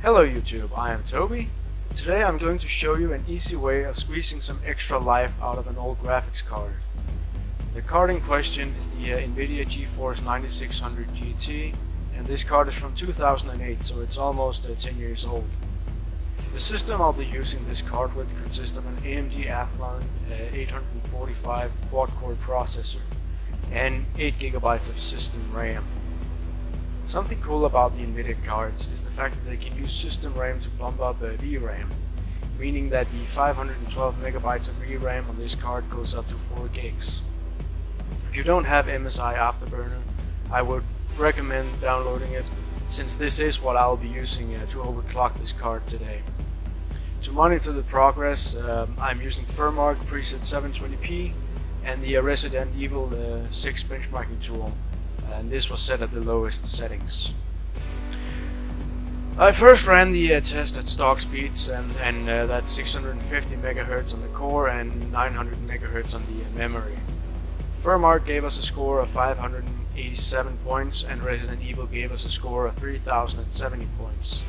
Hello YouTube, I am Toby. Today I'm going to show you an easy way of squeezing some extra life out of an old graphics card. The card in question is the Nvidia Geforce 9600 GT, and this card is from 2008, so it's almost 10 years old. The system I'll be using this card with consists of an AMD Athlon 845 quad-core processor and 8 GB of system RAM. Something cool about the Nvidia cards is the fact that they can use system RAM to bump up VRAM, meaning that the 512 MB of VRAM on this card goes up to 4 gigs. If you don't have MSI Afterburner, I would recommend downloading it, since this is what I'll be using to overclock this card today. To monitor the progress, I'm using Firmark preset 720p and the Resident Evil 6 benchmarking tool, and this was set at the lowest settings. I first ran the test at stock speeds, and that's 650 MHz on the core and 900 MHz on the memory. Firmark gave us a score of 587 points, and Resident Evil gave us a score of 3070 points,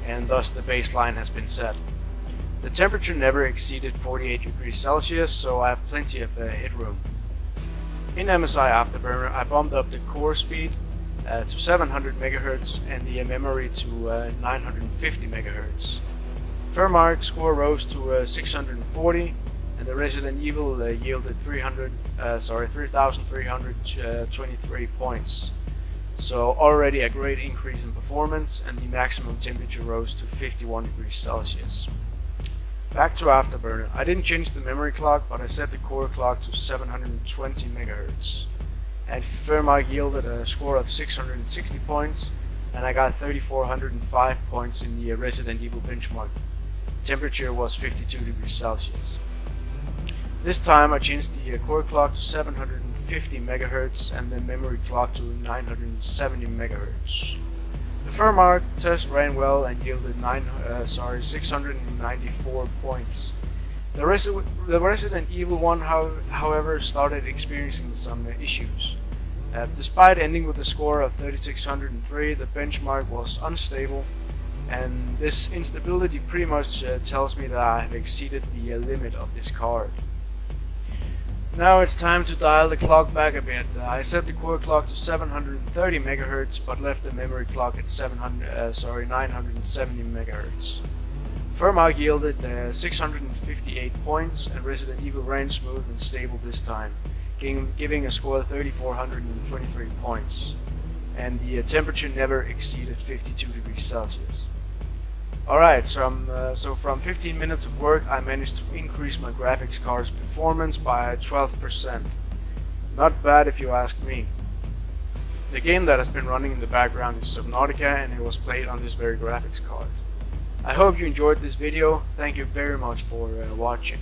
and thus the baseline has been set. The temperature never exceeded 48 degrees Celsius, so I have plenty of headroom. In MSI Afterburner, I bumped up the core speed to 700 MHz and the memory to 950 MHz. Firmark score rose to 640, and the Resident Evil yielded 3,323 points. So already a great increase in performance, and the maximum temperature rose to 51 degrees Celsius. Back to Afterburner. I didn't change the memory clock, but I set the core clock to 720 MHz. And Firmark yielded a score of 660 points, and I got 3,405 points in the Resident Evil benchmark. Temperature was 52 degrees Celsius. This time I changed the core clock to 750 MHz and the memory clock to 970 MHz. The Firmark test ran well and yielded 694 points. The Resident Evil 1, however, started experiencing some issues. Despite ending with a score of 3603, the benchmark was unstable, and this instability pretty much tells me that I have exceeded the limit of this card. Now it's time to dial the clock back a bit. I set the core clock to 730 MHz, but left the memory clock at 970 MHz. Firmark yielded 658 points, and Resident Evil ran smooth and stable this time, giving a score of 3,423 points, and the temperature never exceeded 52 degrees Celsius. Alright, so from 15 minutes of work I managed to increase my graphics card's performance by 12%. Not bad if you ask me. The game that has been running in the background is Subnautica, and it was played on this very graphics card. I hope you enjoyed this video. Thank you very much for watching.